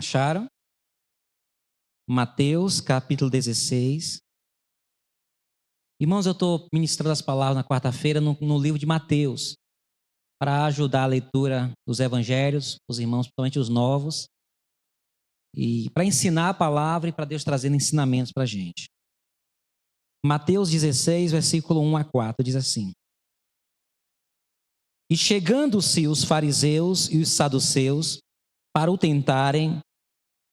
Acharam? Mateus, capítulo 16. Irmãos, eu estou ministrando as palavras na quarta-feira no livro de Mateus, para ajudar a leitura dos evangelhos, os irmãos, principalmente os novos, e para ensinar a palavra e para Deus trazendo ensinamentos para a gente. Mateus 16, versículo 1 a 4, diz assim: E chegando-se os fariseus e os saduceus para o tentarem,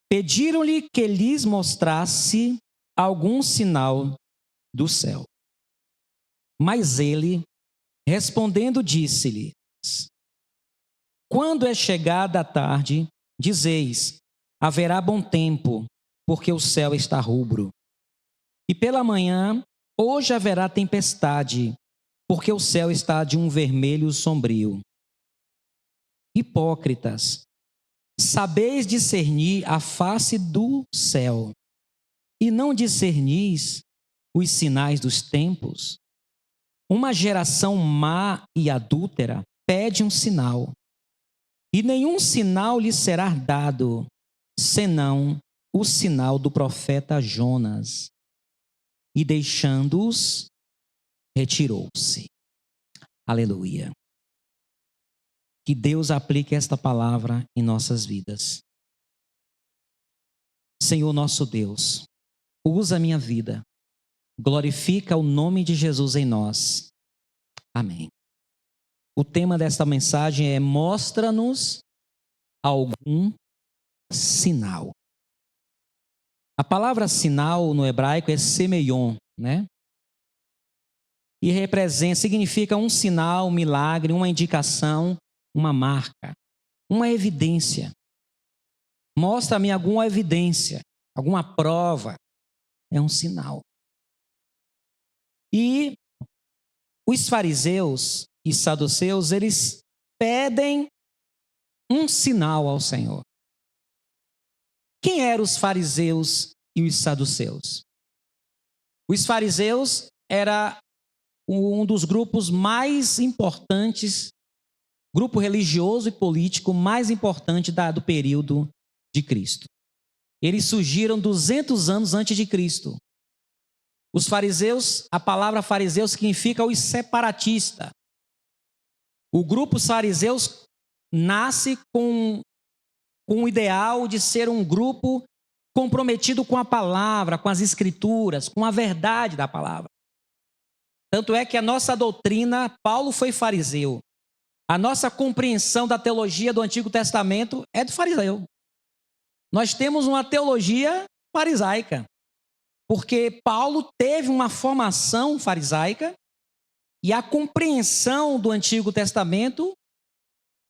pediram-lhe que lhes mostrasse algum sinal do céu. Mas ele, respondendo, disse-lhes: Quando é chegada a tarde, dizeis, haverá bom tempo, porque o céu está rubro. E pela manhã, hoje haverá tempestade, porque o céu está de um vermelho sombrio. Hipócritas, sabeis discernir a face do céu, e não discernis os sinais dos tempos? Uma geração má e adúltera pede um sinal, e nenhum sinal lhe será dado, senão o sinal do profeta Jonas. E deixando-os, retirou-se. Aleluia. Que Deus aplique esta palavra em nossas vidas. Senhor nosso Deus, usa a minha vida, glorifica o nome de Jesus em nós. Amém. O tema desta mensagem é: mostra-nos algum sinal. A palavra sinal no hebraico é semeion, né? E significa um sinal, um milagre, uma indicação, uma marca, uma evidência. Mostra-me alguma evidência, alguma prova. É um sinal. E os fariseus e saduceus, eles pedem um sinal ao Senhor. Quem eram os fariseus e os saduceus? Os fariseus era um dos grupos mais importantes, grupo religioso e político mais importante do período de Cristo. Eles surgiram 200 anos antes de Cristo. Os fariseus, a palavra fariseu significa os separatistas. O grupo fariseus nasce com o ideal de ser um grupo comprometido com a palavra, com as escrituras, com a verdade da palavra. Tanto é que a nossa doutrina, Paulo foi fariseu. A nossa compreensão da teologia do Antigo Testamento é do fariseu. Nós temos uma teologia farisaica, porque Paulo teve uma formação farisaica e a compreensão do Antigo Testamento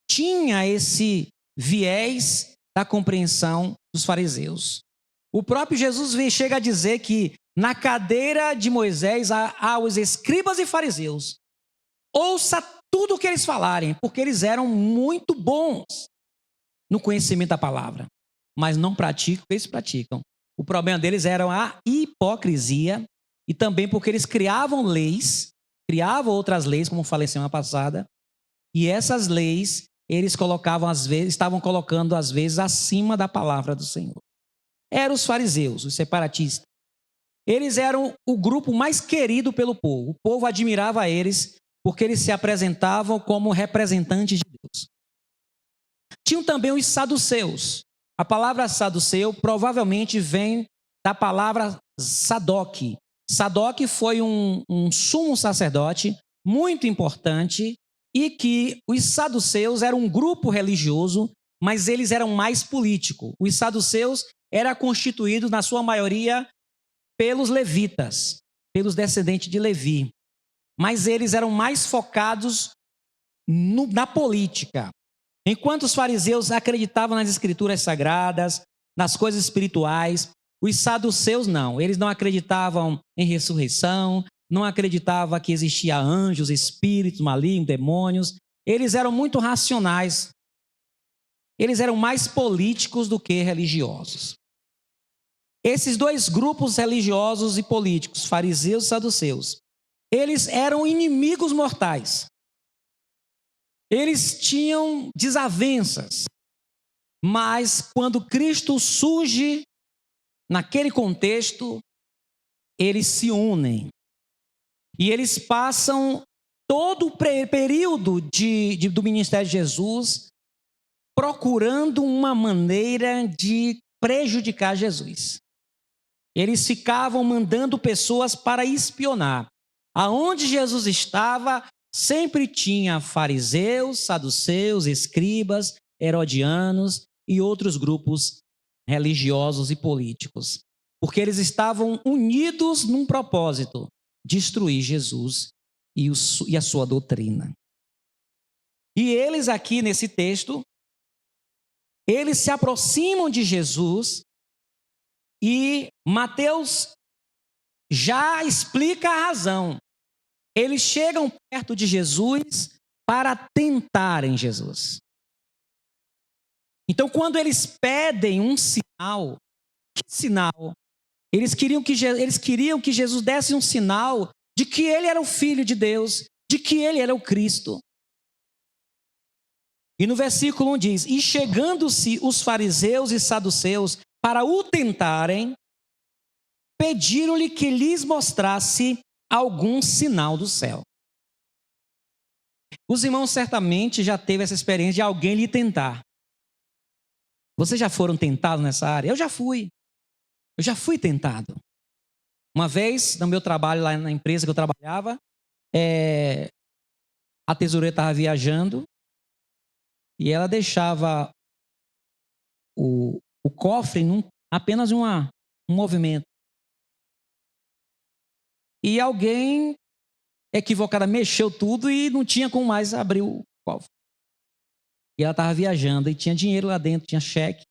tinha esse viés da compreensão dos fariseus. O próprio Jesus chega a dizer que na cadeira de Moisés há os escribas e fariseus. Ouça tudo o que eles falarem, porque eles eram muito bons no conhecimento da palavra, mas não praticam o que eles praticam. O problema deles era a hipocrisia e também porque eles criavam outras leis, como falei semana passada, e essas leis eles estavam colocando às vezes acima da palavra do Senhor. Eram os fariseus, os separatistas. Eles eram o grupo mais querido pelo povo. O povo admirava eles porque eles se apresentavam como representantes de Deus. Tinham também os saduceus. A palavra saduceu provavelmente vem da palavra Sadoc. Sadoc foi um sumo sacerdote muito importante e que os saduceus eram um grupo religioso, mas eles eram mais políticos. Os saduceus eram constituídos, na sua maioria, pelos levitas, pelos descendentes de Levi. Mas eles eram mais focados na política. Enquanto os fariseus acreditavam nas escrituras sagradas, nas coisas espirituais, os saduceus não. Eles não acreditavam em ressurreição, não acreditavam que existia anjos, espíritos malignos, demônios. Eles eram muito racionais. Eles eram mais políticos do que religiosos. Esses dois grupos religiosos e políticos, fariseus e saduceus, eles eram inimigos mortais. Eles tinham desavenças. Mas quando Cristo surge naquele contexto, eles se unem. E eles passam todo o período do ministério de Jesus procurando uma maneira de prejudicar Jesus. Eles ficavam mandando pessoas para espionar. Aonde Jesus estava, sempre tinha fariseus, saduceus, escribas, herodianos e outros grupos religiosos e políticos. Porque eles estavam unidos num propósito: destruir Jesus e a sua doutrina. E eles aqui nesse texto, eles se aproximam de Jesus e Mateus já explica a razão. Eles chegam perto de Jesus para tentarem Jesus. Então, quando eles pedem um sinal, que sinal? Eles queriam que Jesus desse um sinal de que ele era o Filho de Deus, de que ele era o Cristo. E no versículo 1 diz: e chegando-se os fariseus e saduceus para o tentarem, pediram-lhe que lhes mostrasse algum sinal do céu. Os irmãos certamente já teve essa experiência de alguém lhe tentar. Vocês já foram tentados nessa área? Eu já fui tentado. Uma vez, no meu trabalho lá na empresa que eu trabalhava, a tesoureira estava viajando e ela deixava o cofre em apenas um movimento. E alguém equivocada mexeu tudo e não tinha como mais abrir o cofre. E ela estava viajando e tinha dinheiro lá dentro, tinha cheque.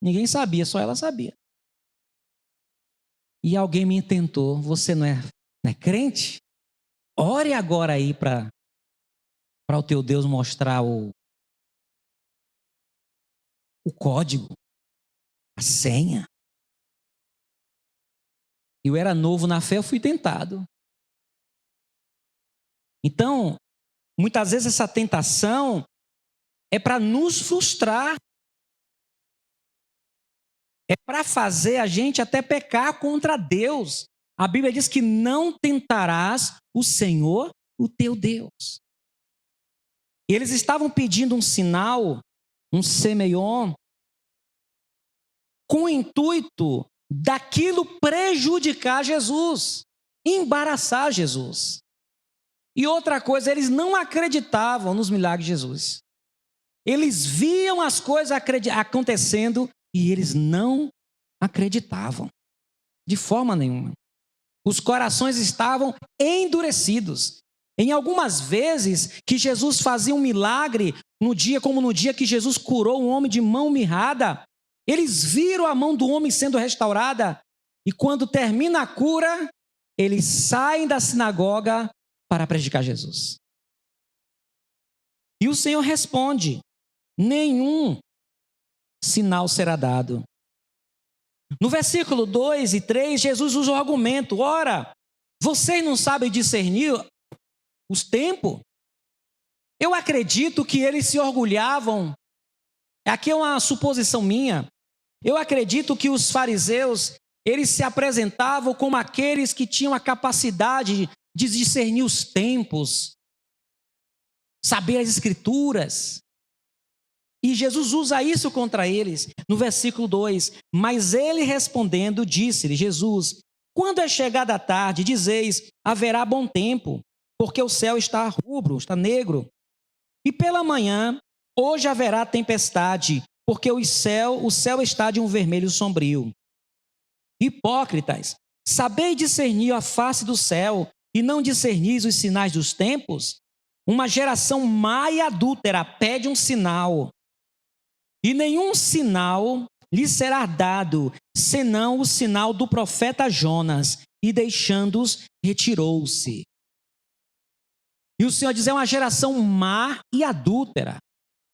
Ninguém sabia, só ela sabia. E alguém me tentou: você não é crente? Ore agora aí para o teu Deus mostrar o código, a senha. Eu era novo na fé, eu fui tentado. Então, muitas vezes essa tentação é para nos frustrar. É para fazer a gente até pecar contra Deus. A Bíblia diz que não tentarás o Senhor, o teu Deus. E eles estavam pedindo um sinal, um semeion, com o intuito daquilo prejudicar Jesus, embaraçar Jesus. E outra coisa, eles não acreditavam nos milagres de Jesus. Eles viam as coisas acontecendo e eles não acreditavam, de forma nenhuma. Os corações estavam endurecidos. Em algumas vezes que Jesus fazia um milagre, como no dia que Jesus curou um homem de mão mirrada, eles viram a mão do homem sendo restaurada, e quando termina a cura, eles saem da sinagoga para prejudicar Jesus. E o Senhor responde: nenhum sinal será dado. No versículo 2 e 3, Jesus usa o argumento: ora, vocês não sabem discernir os tempos? Eu acredito que eles se orgulhavam. Aqui é uma suposição minha. Eu acredito que os fariseus, eles se apresentavam como aqueles que tinham a capacidade de discernir os tempos, saber as escrituras. E Jesus usa isso contra eles. No versículo 2, mas ele respondendo, disse-lhe: Jesus, quando é chegada a tarde, dizeis, haverá bom tempo, porque o céu está rubro, está negro. E pela manhã, hoje haverá tempestade, porque o céu está de um vermelho sombrio. Hipócritas, sabeis discernir a face do céu, e não discernis os sinais dos tempos? Uma geração má e adúltera pede um sinal, e nenhum sinal lhe será dado, senão o sinal do profeta Jonas, e deixando-os, retirou-se. E o Senhor diz: é uma geração má e adúltera,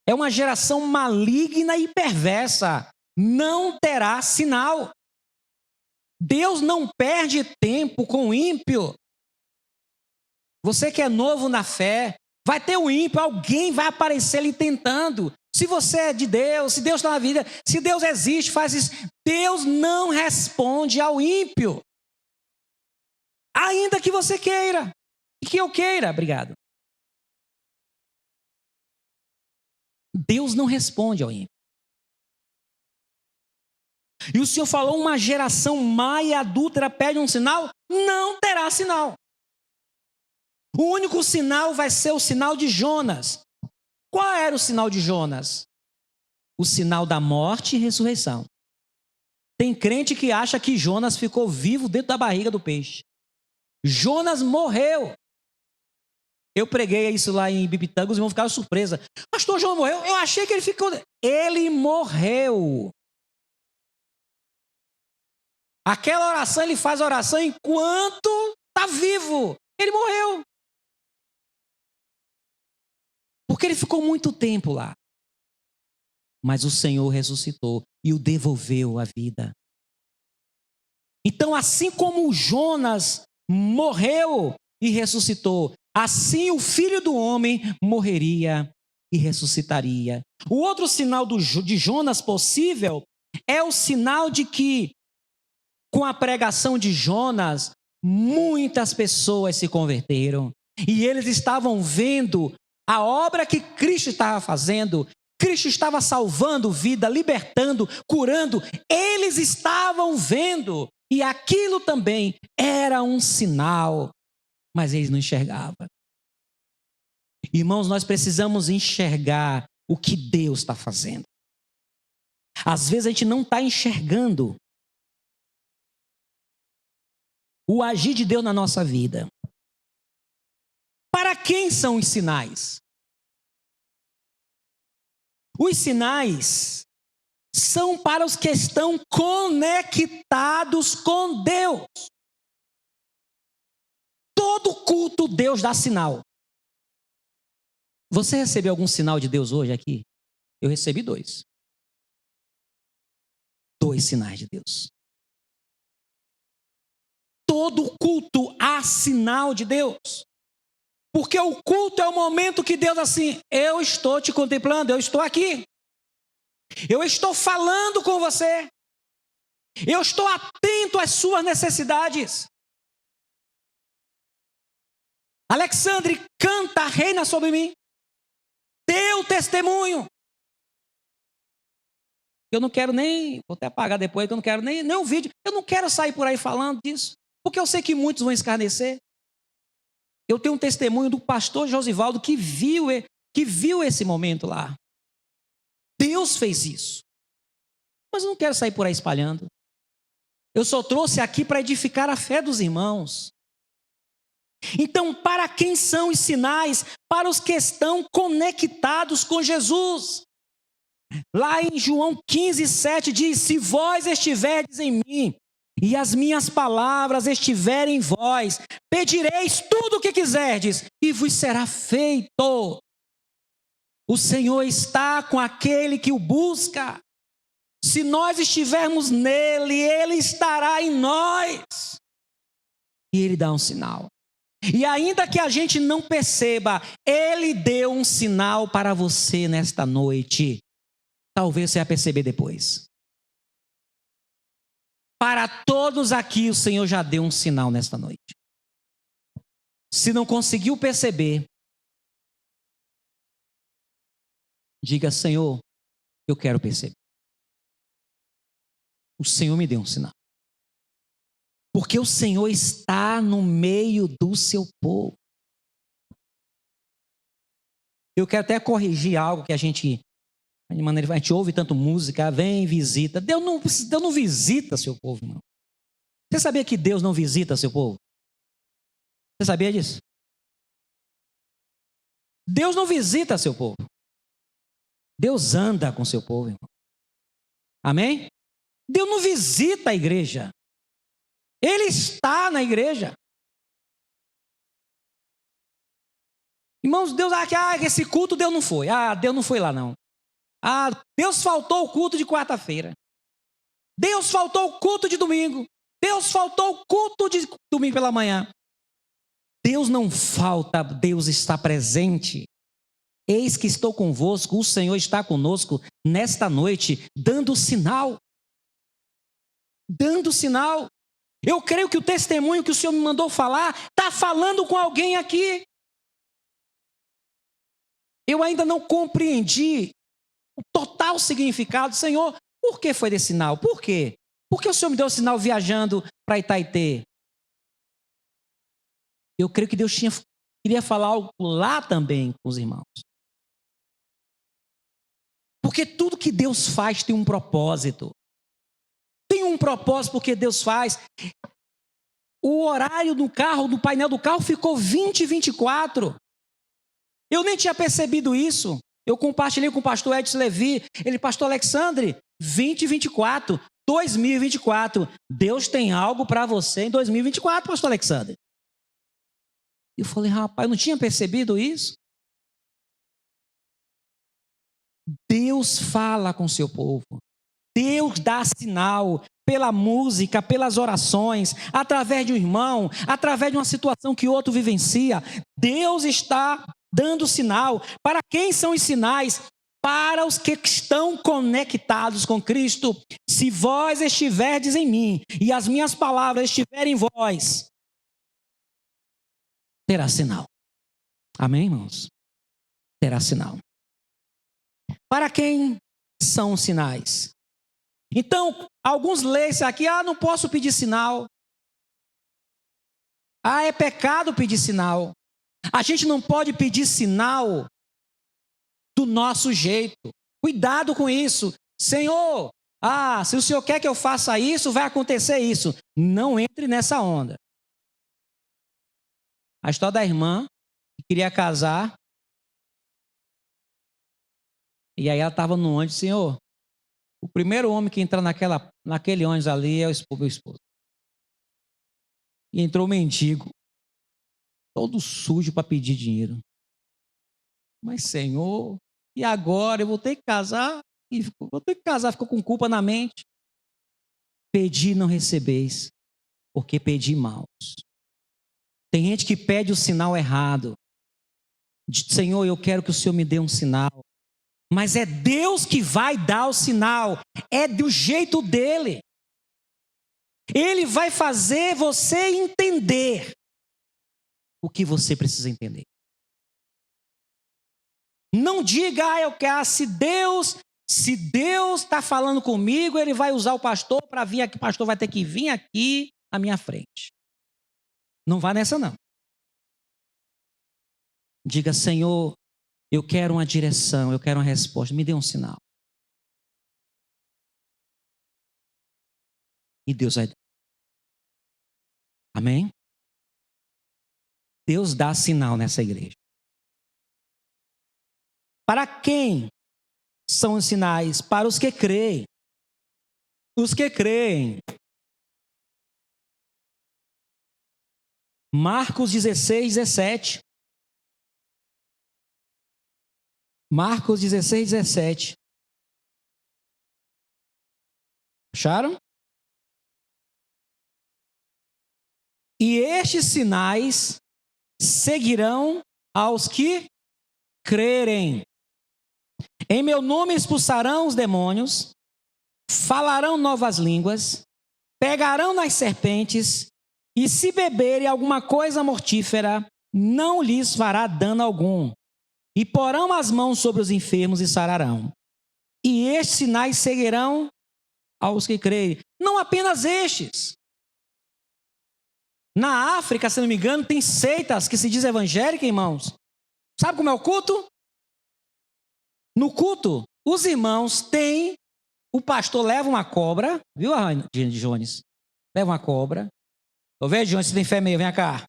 é uma geração maligna e perversa, não terá sinal. Deus não perde tempo com o ímpio. Você que é novo na fé, vai ter um ímpio, alguém vai aparecer lhe tentando. Se você é de Deus, se Deus está na vida, se Deus existe, faz isso. Deus não responde ao ímpio. Ainda que você queira. E que eu queira. Obrigado. Deus não responde ao ímpio. E o Senhor falou, uma geração má e adúltera pede um sinal, não terá sinal. O único sinal vai ser o sinal de Jonas. Qual era o sinal de Jonas? O sinal da morte e ressurreição. Tem crente que acha que Jonas ficou vivo dentro da barriga do peixe. Jonas morreu. Eu preguei isso lá em Bibitanga, os irmãos ficaram surpresos. Pastor João morreu? Eu achei que ele ficou... Ele morreu. Aquela oração, ele faz oração enquanto está vivo. Ele morreu. Porque ele ficou muito tempo lá. Mas o Senhor ressuscitou e o devolveu à vida. Então, assim como Jonas morreu e ressuscitou, assim o Filho do Homem morreria e ressuscitaria. O outro sinal de Jonas possível é o sinal de que, com a pregação de Jonas, muitas pessoas se converteram. E eles estavam vendo a obra que Cristo estava fazendo. Cristo estava salvando vida, libertando, curando. Eles estavam vendo. E aquilo também era um sinal. Mas eles não enxergavam. Irmãos, nós precisamos enxergar o que Deus está fazendo. Às vezes a gente não está enxergando o agir de Deus na nossa vida. Para quem são os sinais? Os sinais são para os que estão conectados com Deus. Todo culto Deus dá sinal. Você recebeu algum sinal de Deus hoje aqui? Eu recebi 2. 2 sinais de Deus. Todo culto há sinal de Deus. Porque o culto é o momento que Deus assim, eu estou te contemplando, eu estou aqui. Eu estou falando com você. Eu estou atento às suas necessidades. Alexandre, canta, reina sobre mim. Dê o testemunho. Eu não quero nem, vou até apagar depois, que eu não quero nem um vídeo. Eu não quero sair por aí falando disso. Porque eu sei que muitos vão escarnecer. Eu tenho um testemunho do pastor Josivaldo que viu esse momento lá. Deus fez isso. Mas eu não quero sair por aí espalhando. Eu só trouxe aqui para edificar a fé dos irmãos. Então, para quem são os sinais? Para os que estão conectados com Jesus. Lá em João 15:7 diz, se vós estiverdes em mim, e as minhas palavras estiverem em vós, pedireis tudo o que quiserdes, e vos será feito. O Senhor está com aquele que o busca. Se nós estivermos nele, ele estará em nós. E ele dá um sinal. E ainda que a gente não perceba, ele deu um sinal para você nesta noite. Talvez você vai perceber depois. Para todos aqui, o Senhor já deu um sinal nesta noite. Se não conseguiu perceber, diga, Senhor, eu quero perceber. O Senhor me deu um sinal. Porque o Senhor está no meio do seu povo. Eu quero até corrigir algo que a gente ouve tanto música, vem, visita. Deus não visita seu povo, irmão. Você sabia que Deus não visita seu povo? Você sabia disso? Deus não visita seu povo. Deus anda com seu povo, irmão. Amém? Deus não visita a igreja. Ele está na igreja. Irmãos, Deus, esse culto Deus não foi. Deus não foi lá não. Deus faltou o culto de quarta-feira. Deus faltou o culto de domingo. Deus faltou o culto de domingo pela manhã. Deus não falta, Deus está presente. Eis que estou convosco, o Senhor está conosco nesta noite, dando sinal. Dando sinal. Eu creio que o testemunho que o Senhor me mandou falar, está falando com alguém aqui. Eu ainda não compreendi o total significado. Senhor, por que foi desse sinal? Por quê? Por que o Senhor me deu o sinal viajando para Itaitê? Eu creio que Deus queria falar algo lá também com os irmãos. Porque tudo que Deus faz tem um propósito. Tem um propósito porque Deus faz. O horário do carro, do painel do carro ficou 20h24. Eu nem tinha percebido isso. Eu compartilhei com o pastor Edson Levi. Ele, pastor Alexandre, 2024, 2024. Deus tem algo para você em 2024, pastor Alexandre. Eu falei, rapaz, eu não tinha percebido isso. Deus fala com o seu povo. Deus dá sinal pela música, pelas orações, através de um irmão, através de uma situação que outro vivencia. Deus está dando sinal. Para quem são os sinais? Para os que estão conectados com Cristo. Se vós estiverdes em mim e as minhas palavras estiverem em vós, terá sinal. Amém, irmãos? Terá sinal. Para quem são os sinais? Então, alguns leem isso aqui, não posso pedir sinal. É pecado pedir sinal. A gente não pode pedir sinal do nosso jeito. Cuidado com isso. Senhor, se o Senhor quer que eu faça isso, vai acontecer isso. Não entre nessa onda. A história da irmã que queria casar. E aí ela estava no ônibus, Senhor, o primeiro homem que entrar naquele ônibus ali é o meu esposo. E entrou um mendigo, todo sujo para pedir dinheiro. Mas, Senhor, e agora? Eu vou ter que casar? Ficou com culpa na mente. Pedi e não recebeis, porque pedi maus. Tem gente que pede o sinal errado. Senhor, eu quero que o Senhor me dê um sinal. Mas é Deus que vai dar o sinal. É do jeito dele. Ele vai fazer você entender o que você precisa entender. Não diga, eu quero, se Deus está falando comigo, ele vai usar o pastor para vir aqui, o pastor vai ter que vir aqui à minha frente. Não vá nessa não. Diga, Senhor, eu quero uma direção, eu quero uma resposta, me dê um sinal. E Deus vai dar. Amém? Deus dá sinal nessa igreja. Para quem são os sinais? Para os que creem. Os que creem. Marcos 16, 17. Marcos 16, 17. Acharam? E estes sinais seguirão aos que crerem. Em meu nome expulsarão os demônios, falarão novas línguas, pegarão nas serpentes, e se beberem alguma coisa mortífera, não lhes fará dano algum. E porão as mãos sobre os enfermos e sararão. E estes sinais seguirão aos que crerem. Não apenas estes. Na África, se não me engano, tem seitas que se diz evangélica, irmãos. Sabe como é o culto? No culto, os irmãos têm, o pastor leva uma cobra, viu, Jones? Leva uma cobra. Tô vendo, Jones, você tem fé meio, vem cá.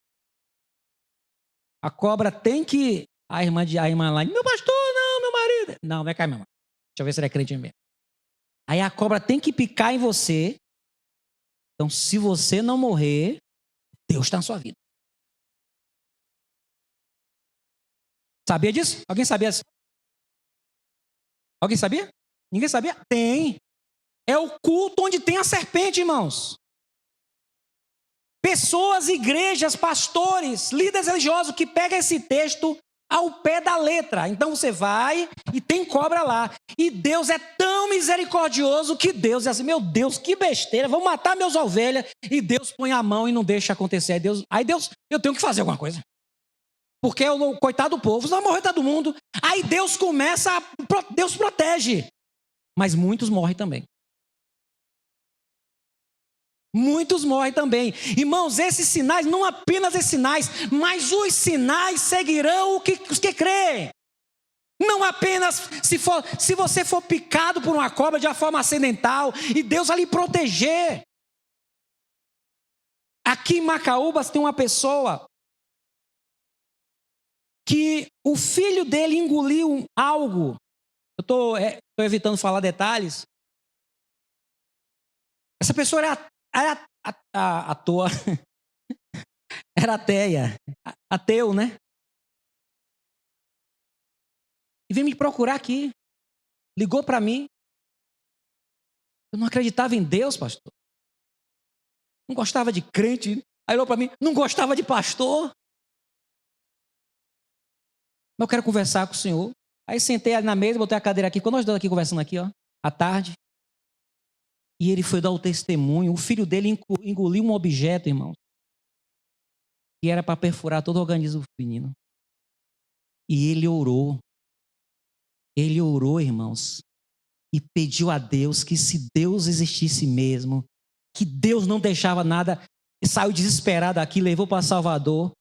A cobra tem que... A irmã lá, meu pastor, não, meu marido. Não, vem cá, minha irmã. Deixa eu ver se ele é crente mesmo. Aí a cobra tem que picar em você. Então, se você não morrer, Deus está na sua vida. Sabia disso? Alguém sabia disso? Alguém sabia? Ninguém sabia? Tem. É o culto onde tem a serpente, irmãos. Pessoas, igrejas, pastores, líderes religiosos que pegam esse texto, ao pé da letra. Então você vai e tem cobra lá. E Deus é tão misericordioso que Deus é assim, meu Deus, que besteira, vão matar meus ovelhas. E Deus põe a mão e não deixa acontecer. Aí Deus, eu tenho que fazer alguma coisa. Porque o coitado do povo, vai morrer todo mundo. Aí Deus Deus protege. Mas muitos morrem também. Muitos morrem também. Irmãos, esses sinais, não apenas esses sinais, mas os sinais seguirão os que creem. Não apenas se você for picado por uma cobra de uma forma acidental e Deus vai lhe proteger. Aqui em Macaúbas tem uma pessoa que o filho dele engoliu algo. Eu estou evitando falar detalhes. Essa pessoa era ateia, era ateu, né? E veio me procurar aqui, ligou para mim. Eu não acreditava em Deus, pastor. Não gostava de crente. Aí olhou para mim, não gostava de pastor. Mas eu quero conversar com o senhor. Aí sentei ali na mesa, botei a cadeira aqui, quando nós estamos aqui conversando aqui, à tarde. E ele foi dar o testemunho. O filho dele engoliu um objeto, irmão. E era para perfurar todo o organismo do menino. E ele orou. Ele orou, irmãos. E pediu a Deus que se Deus existisse mesmo, que Deus não deixava nada, e saiu desesperado aqui, levou para Salvador.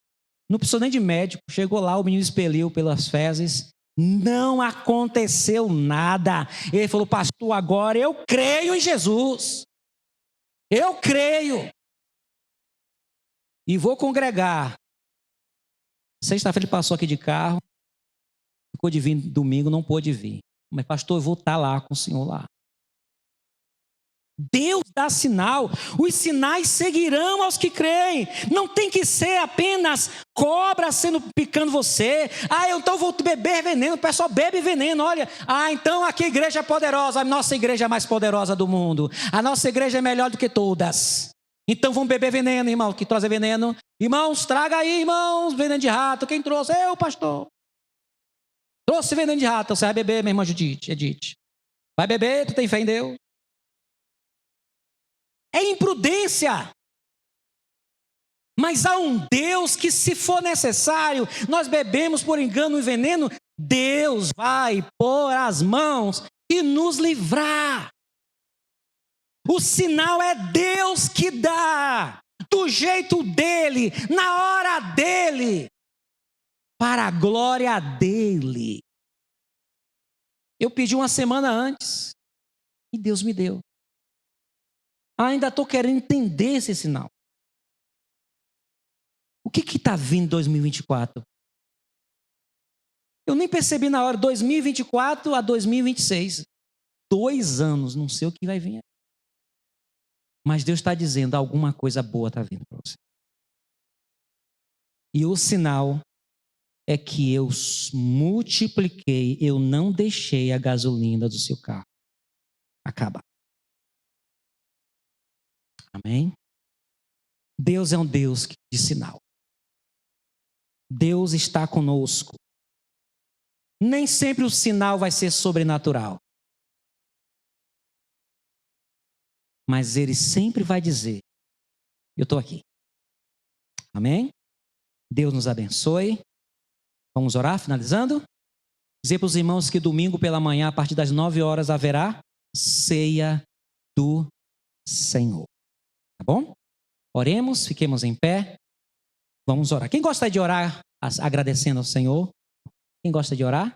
Não precisou nem de médico. Chegou lá, o menino expeliu pelas fezes. Não aconteceu nada. Ele falou, pastor, agora eu creio em Jesus. Eu creio. E vou congregar. Sexta-feira ele passou aqui de carro. Ficou de vir domingo, não pôde vir. Mas pastor, eu vou estar lá com o senhor lá. Deus dá sinal, os sinais seguirão aos que creem. Não tem que ser apenas cobra picando você. Então vou beber veneno. O pessoal bebe veneno, olha. Então aqui a igreja é poderosa. A nossa igreja é a mais poderosa do mundo. A nossa igreja é melhor do que todas. Então vamos beber veneno, irmão. Que trouxe veneno. Irmãos, traga aí, irmãos, veneno de rato. Quem trouxe? Eu, pastor. Trouxe veneno de rato. Você vai beber, minha irmã Edith. Vai beber, tu tem fé em Deus. É imprudência. Mas há um Deus que, se for necessário, nós bebemos por engano e veneno, Deus vai pôr as mãos e nos livrar. O sinal é Deus que dá, do jeito dele, na hora dele, para a glória dele. Eu pedi uma semana antes e Deus me deu. Ainda estou querendo entender esse sinal. O que está vindo em 2024? Eu nem percebi na hora, 2024 a 2026. 2 anos, não sei o que vai vir. Mas Deus está dizendo, alguma coisa boa está vindo para você. E o sinal é que eu multipliquei, eu não deixei a gasolina do seu carro acabar. Amém? Deus é um Deus de sinal. Deus está conosco. Nem sempre o sinal vai ser sobrenatural. Mas Ele sempre vai dizer, eu estou aqui. Amém? Deus nos abençoe. Vamos orar, finalizando? Dizer para os irmãos que domingo pela manhã, a partir das 9 horas, haverá ceia do Senhor. Tá bom? Oremos, fiquemos em pé. Vamos orar. Quem gosta de orar agradecendo ao Senhor? Quem gosta de orar?